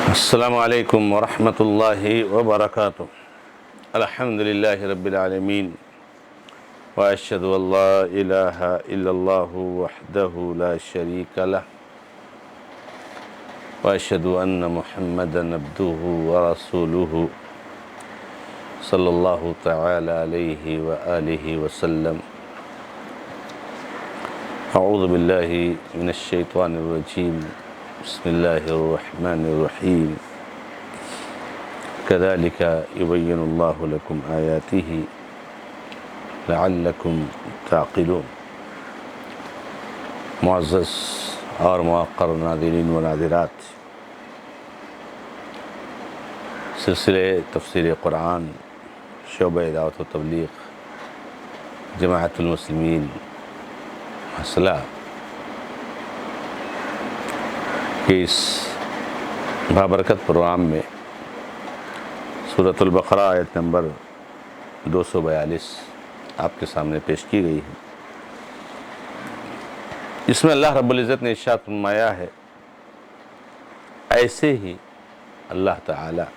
السلام علیکم ورحمۃ اللہ وبرکاتہ۔ الحمد للہ رب العالمین واشہد ان لا الہ الا اللہ وحدہ لا شریک لہ واشہد ان محمدا عبدہ ورسولہ صلی اللہ تعالی علیہ وآلہ وسلم۔ اعوذ باللہ من الشیطان الرجیم، بسم اللہ الرحمن الرحیم۔ کذالک یبین اللہ لکم آیاتہ لعلکم تعقلون۔ معزز اور موقر ناظرین و ناظرات، سلسلے تفسیر قرآن شعبہ دعوت و تبلیغ جماعت المسلمین مسئلہ کہ اس بابرکت پروگرام میں سورۃ البقرہ آیت نمبر 242 آپ کے سامنے پیش کی گئی ہے۔ اس میں اللہ رب العزت نے ارشاد فرمایا ہے، ایسے ہی اللہ تعالی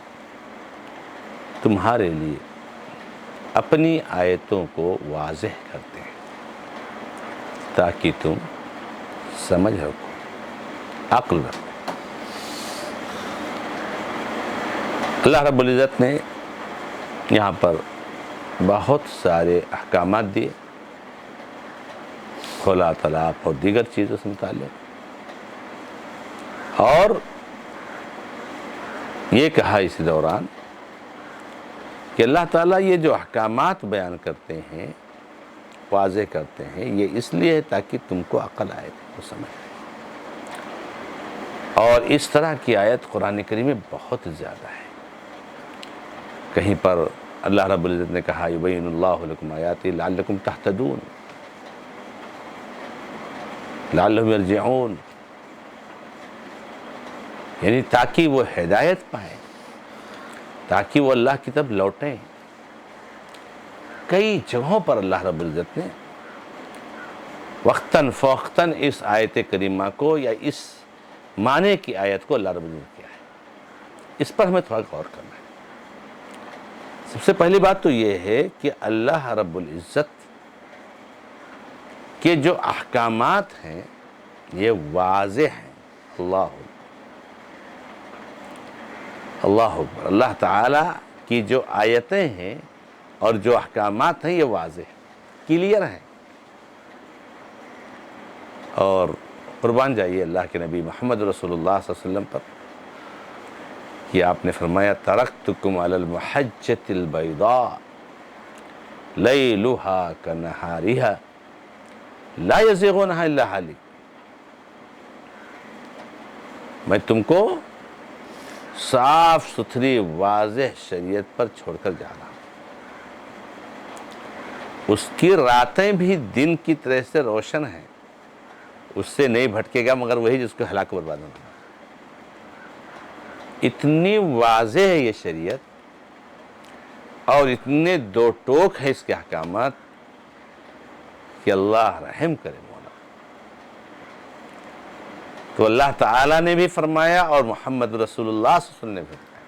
تمہارے لیے اپنی آیتوں کو واضح کرتے ہیں تاکہ تم سمجھ رکھو، عقل رکھو۔ اللہ رب العزت نے یہاں پر بہت سارے احکامات دیے، کھلا طلاق اور دیگر چیزوں سے متعلق، اور یہ کہا اسی دوران کہ اللہ تعالیٰ یہ جو احکامات بیان کرتے ہیں، واضح کرتے ہیں، یہ اس لیے ہے تاکہ تم کو عقل آئے، تم کو سمجھ آئے۔ اور اس طرح کی آیت قرآن کریم میں بہت زیادہ ہے۔ کہیں پر اللہ رب العزت نے کہا یبین اللہ لکم آیاتہ لعلکم تہتدون، لعلہم یرجعون، یعنی تاکہ وہ ہدایت پائیں، تاکہ وہ اللہ کی طرف لوٹیں۔ کئی جگہوں پر اللہ رب العزت نے وقتاً فوقتاً اس آیت کریمہ کو یا اس معنی کی آیت کو اللہ رب العزت نے کیا ہے، اس پر ہمیں تھوڑا غور کرنا ہے۔ سب سے پہلی بات تو یہ ہے کہ اللہ رب العزت کے جو احکامات ہیں یہ واضح ہیں۔ اللہ اکبر۔ اللہ تعالیٰ کی جو آیتیں ہیں اور جو احکامات ہیں یہ واضح ہیں، کلیئر ہیں۔ اور قربان جائیے اللہ کے نبی محمد رسول اللہ صلی اللہ علیہ وسلم پر کہ آپ نے فرمایا ترکتکم علی المحجۃ البیضاء لیلها کنہارها لا یزیغ عنہا الا ہالک۔ میں تم کو صاف ستھری واضح شریعت پر چھوڑ کر جا رہا ہوں، اس کی راتیں بھی دن کی طرح سے روشن ہیں، اس سے نہیں بھٹکے گا مگر وہی جس کو ہلاک و برباد ہونا۔ اتنی واضح ہے یہ شریعت اور اتنے دو ٹوک ہے اس کے احکامات کہ اللہ رحم کرے مولا۔ تو اللہ تعالیٰ نے بھی فرمایا اور محمد رسول اللہ صلی اللہ علیہ وسلم نے بھی فرمایا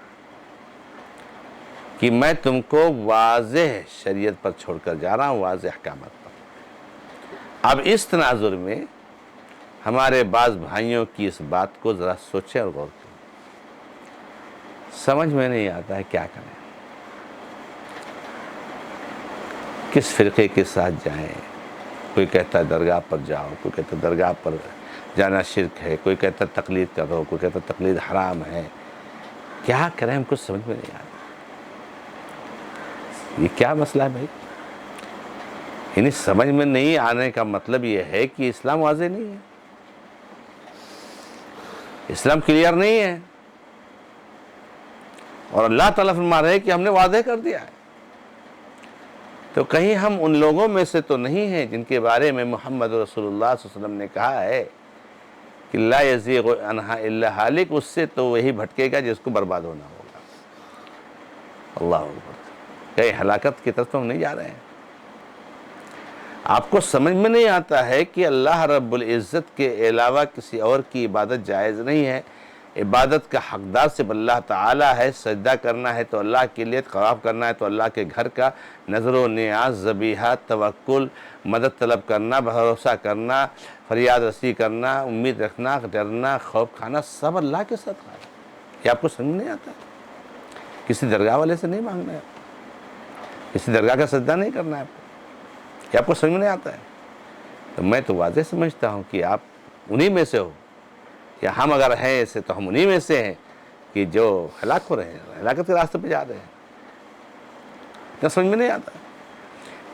کہ میں تم کو واضح شریعت پر چھوڑ کر جا رہا ہوں، واضح احکامات پر۔ اب اس تناظر میں ہمارے بعض بھائیوں کی اس بات کو ذرا سوچیں اور غور کریں۔ سمجھ میں نہیں آتا ہے کیا کریں، کس فرقے کے ساتھ جائیں۔ کوئی کہتا ہے درگاہ پر جاؤ، کوئی کہتا ہے درگاہ پر جانا شرک ہے، کوئی کہتا ہے تقلید کرو، کوئی کہتا ہے تقلید حرام ہے۔ کیا کریں، ہم کو سمجھ میں نہیں آتا۔ یہ کیا مسئلہ ہے بھائی؟ یعنی سمجھ میں نہیں آنے کا مطلب یہ ہے کہ اسلام واضح نہیں ہے، اسلام کلیئر نہیں ہے، اور اللہ تعالیٰ فرما رہے ہیں کہ ہم نے واضح کر دیا ہے۔ تو کہیں ہم ان لوگوں میں سے تو نہیں ہیں جن کے بارے میں محمد رسول اللہ صلی اللہ علیہ وسلم نے کہا ہے کہ لا یزیغ عنہا الا ہالک، اس سے تو وہی بھٹکے گا جس کو برباد ہونا ہوگا۔ اللہ اکبر۔ کہیں ہلاکت کی طرف تو ہم نہیں جا رہے ہیں۔ آپ کو سمجھ میں نہیں آتا ہے کہ اللہ رب العزت کے علاوہ کسی اور کی عبادت جائز نہیں ہے، عبادت کا حقدار صرف اللہ تعالیٰ ہے، سجدہ کرنا ہے تو اللہ کے لیے، طواف کرنا ہے تو اللہ کے گھر کا، نظر و نیاز، ذبیحہ، توکل، مدد طلب کرنا، بھروسہ کرنا، فریاد رسی کرنا، امید رکھنا، ڈرنا، خوف کھانا، سب اللہ کے ساتھ ہے۔ یہ آپ کو سمجھ نہیں آتا ہے؟ کسی درگاہ والے سے نہیں مانگنا ہے، کسی درگاہ کا سجدہ نہیں کرنا ہے آپ کو، یہ آپ کو سمجھ نہیں آتا ہے؟ تو میں تو واضح سمجھتا ہوں کہ آپ انہی میں سے ہو، یا ہم اگر ہیں ایسے تو ہم انہی میں سے ہیں کہ جو ہلاک ہو رہے ہیں، ہلاکت کے راستے پہ جا رہے ہیں۔ کیا سمجھ میں نہیں آتا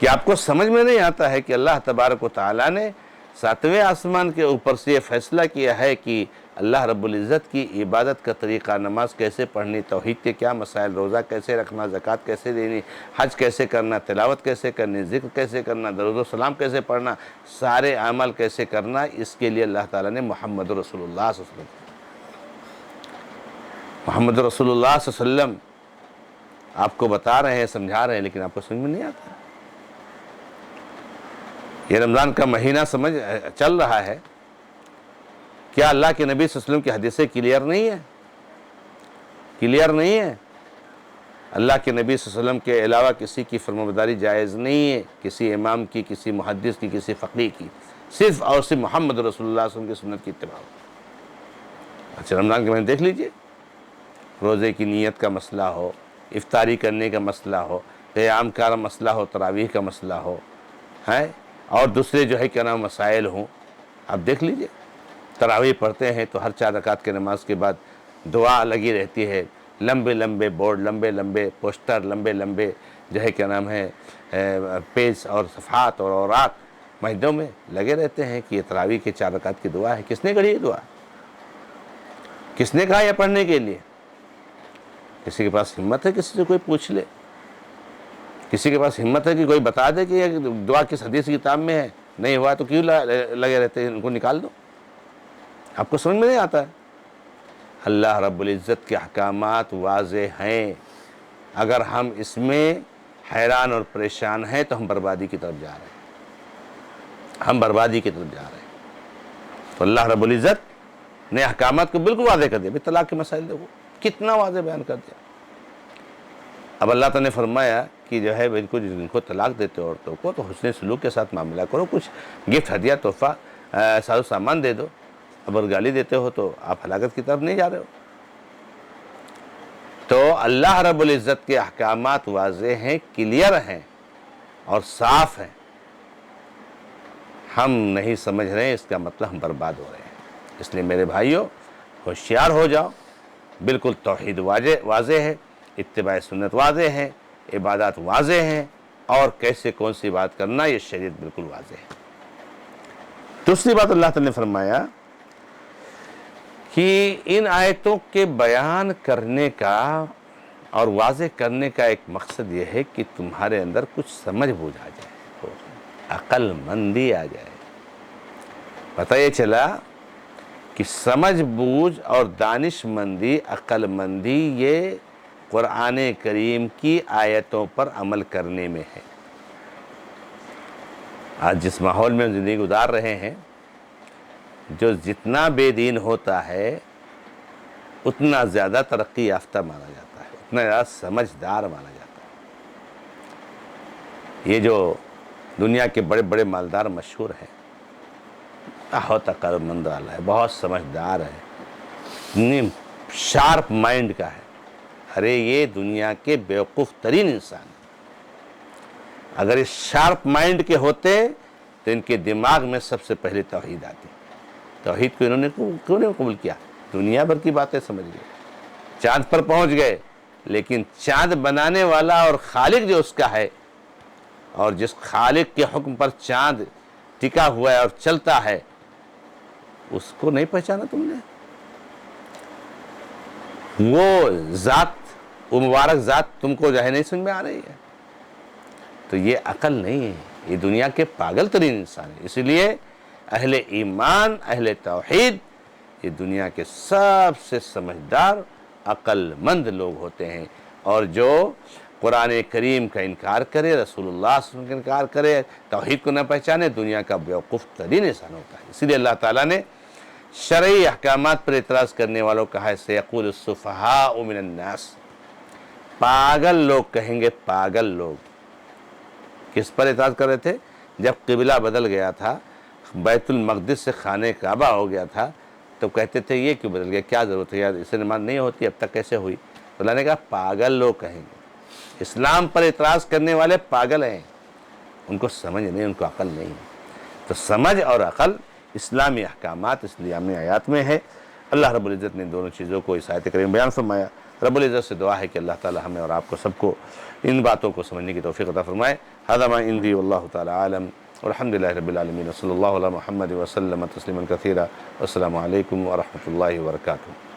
کہ آپ کو سمجھ میں نہیں آتا ہے کہ اللہ تبارک و تعالیٰ نے 7ویں آسمان کے اوپر سے یہ فیصلہ کیا ہے کہ اللہ رب العزت کی عبادت کا طریقہ، نماز کیسے پڑھنی، توحید کے کیا مسائل، روزہ کیسے رکھنا، زکوٰۃ کیسے دینی، حج کیسے کرنا، تلاوت کیسے کرنی، ذکر کیسے کرنا، درود و سلام کیسے پڑھنا، سارے اعمال کیسے کرنا، اس کے لیے اللہ تعالیٰ نے محمد رسول اللہ صلی اللہ علیہ وسلم، محمد رسول اللہ صلی اللہ علیہ وسلم آپ کو بتا رہے ہیں، سمجھا رہے ہیں، لیکن آپ کو سمجھ میں نہیں آتا۔ یہ رمضان کا مہینہ چل رہا ہے، کیا اللہ کے نبی صلی اللہ علیہ وسلم کی حدیثیں کلیئر نہیں ہیں؟ کلیئر نہیں ہے؟ اللہ کے نبی صلی اللہ علیہ وسلم کے علاوہ کسی کی فرمانبرداری جائز نہیں ہے، کسی امام کی، کسی محدث کی، کسی فقیہ کی، صرف اور صرف محمد رسول اللہ صلی اللہ علیہ وسلم کی سنت کی اتباع۔ اچھا، رمضان کے مہینے دیکھ لیجئے، روزے کی نیت کا مسئلہ ہو، افطاری کرنے کا مسئلہ ہو، قیام کا مسئلہ ہو، تراویح کا مسئلہ ہو، اور دوسرے جو ہے کیا نام مسائل ہوں، آپ دیکھ لیجئے۔ تراویح پڑھتے ہیں تو ہر 4 رکعت کے نماز کے بعد دعا لگی رہتی ہے، لمبے لمبے بورڈ، لمبے لمبے پوسٹر، لمبے لمبے جو ہے کیا نام ہے پیج اور صفحات اور اوراق مسجدوں میں لگے رہتے ہیں کہ یہ تراویح کے 4 رکعت کی دعا ہے۔ کس نے کہی یہ دعا؟ کس نے کہا یہ پڑھنے کے لیے؟ کسی کے پاس ہمت ہے کسی سے کوئی پوچھ لے؟ کسی کے پاس ہمت ہے کہ کوئی بتا دے کہ یہ دعا کس حدیث کی کتاب میں ہے؟ نہیں ہوا تو کیوں لگے رہتے ہیں؟ ان کو نکال دو۔ آپ کو سمجھ میں نہیں آتا ہے؟ اللہ رب العزت کے احکامات واضح ہیں، اگر ہم اس میں حیران اور پریشان ہیں تو ہم بربادی کی طرف جا رہے ہیں، ہم بربادی کی طرف جا رہے ہیں۔ تو اللہ رب العزت نے احکامات کو بالکل واضح کر دیا۔ طلاق کے مسائل دیکھو کتنا واضح بیان کر دیا۔ اب اللہ تعالیٰ نے فرمایا کہ جو ہے جن کو طلاق دیتے ہو عورتوں کو تو حسن سلوک کے ساتھ معاملہ کرو، کچھ گفٹ، ہدیہ، تحفہ، ساز و سامان دے دو۔ اگر گالی دیتے ہو تو آپ ہلاکت کی طرف نہیں جا رہے ہو۔ تو اللہ رب العزت کے احکامات واضح ہیں، کلیئر ہیں اور صاف ہیں، ہم نہیں سمجھ رہے ہیں، اس کا مطلب ہم برباد ہو رہے ہیں۔ اس لیے میرے بھائیوں ہوشیار ہو جاؤ، بالکل توحید واضح ہے، اتباع سنت واضح ہے، عبادات واضح ہیں، اور کیسے کون سی بات کرنا یہ شریعت بالکل واضح ہے۔ دوسری بات اللہ تعالیٰ نے فرمایا کہ ان آیتوں کے بیان کرنے کا اور واضح کرنے کا ایک مقصد یہ ہے کہ تمہارے اندر کچھ سمجھ بوجھ آ جائے، عقل مندی آ جائے۔ پتہ یہ چلا کہ سمجھ بوجھ اور دانش مندی، عقل مندی یہ قرآن کریم کی آیتوں پر عمل کرنے میں ہے۔ آج جس ماحول میں زندگی گزار رہے ہیں، جو جتنا بے دین ہوتا ہے اتنا زیادہ ترقی یافتہ مانا جاتا ہے، اتنا زیادہ سمجھدار مانا جاتا ہے۔ یہ جو دنیا کے بڑے بڑے مالدار مشہور ہیں، بہت عقل مند والا ہے، بہت سمجھدار ہے، اتنی شارپ مائنڈ کا ہے۔ ارے یہ دنیا کے بیوقوف ترین انسان ہیں۔ اگر اس شارپ مائنڈ کے ہوتے تو ان کے دماغ میں سب سے پہلے توحید آتی۔ توحید کو انہوں نے کیوں نہیں قبول کیا؟ دنیا بھر کی باتیں سمجھ گئے، چاند پر پہنچ گئے، لیکن چاند بنانے والا اور خالق جو اس کا ہے، اور جس خالق کے حکم پر چاند ٹکا ہوا ہے اور چلتا ہے، اس کو نہیں پہچانا تم نے؟ وہ ذات، وہ مبارک ذات تم کو جو ہے نہیں سمجھ میں آ رہی ہے؟ تو یہ عقل نہیں ہے، یہ دنیا کے پاگل ترین انسان ہے۔ اسی لیے اہل ایمان، اہل توحید یہ دنیا کے سب سے سمجھدار، عقل مند لوگ ہوتے ہیں، اور جو قرآن کریم کا انکار کرے، رسول اللہ صلی اللہ علیہ وسلم کا انکار کرے، توحید کو نہ پہچانے، دنیا کا بیوقوف ترین انسان ہوتا ہے۔ اسی لیے اللہ تعالیٰ نے شرعی احکامات پر اعتراض کرنے والوں کا ہے سیقول السفہاء من الناس، پاگل لوگ کہیں گے، پاگل لوگ۔ کس پر اعتراض کر رہے تھے؟ جب قبلہ بدل گیا تھا، بیت المقدس سے خانہ کعبہ ہو گیا تھا، تو کہتے تھے یہ کیوں بدل گیا، کیا ضرورت ہے یار، اسے نماز نہیں ہوتی، اب تک کیسے ہوئی؟ تو اللہ نے کہا پاگل لوگ کہیں گے، اسلام پر اعتراض کرنے والے پاگل ہیں، ان کو سمجھ نہیں، ان کو عقل نہیں۔ تو سمجھ اور عقل اسلامی احکامات، اسلامی آیات میں ہے۔ اللہ رب العزت نے دونوں چیزوں کو اس آیت کریم بیان فرمایا۔ رب العزت سے دعا ہے کہ اللہ تعالی ہمیں اور آپ کو سب کو ان باتوں کو سمجھنے کی توفیق عطا فرمائے۔ ھذا ما عندی واللہ تعالی عالم، والحمد للہ رب العالمین، صلی اللہ علی محمد وسلم تسلیما کثیرا، والسلام علیکم ورحمۃ اللہ وبرکاتہ۔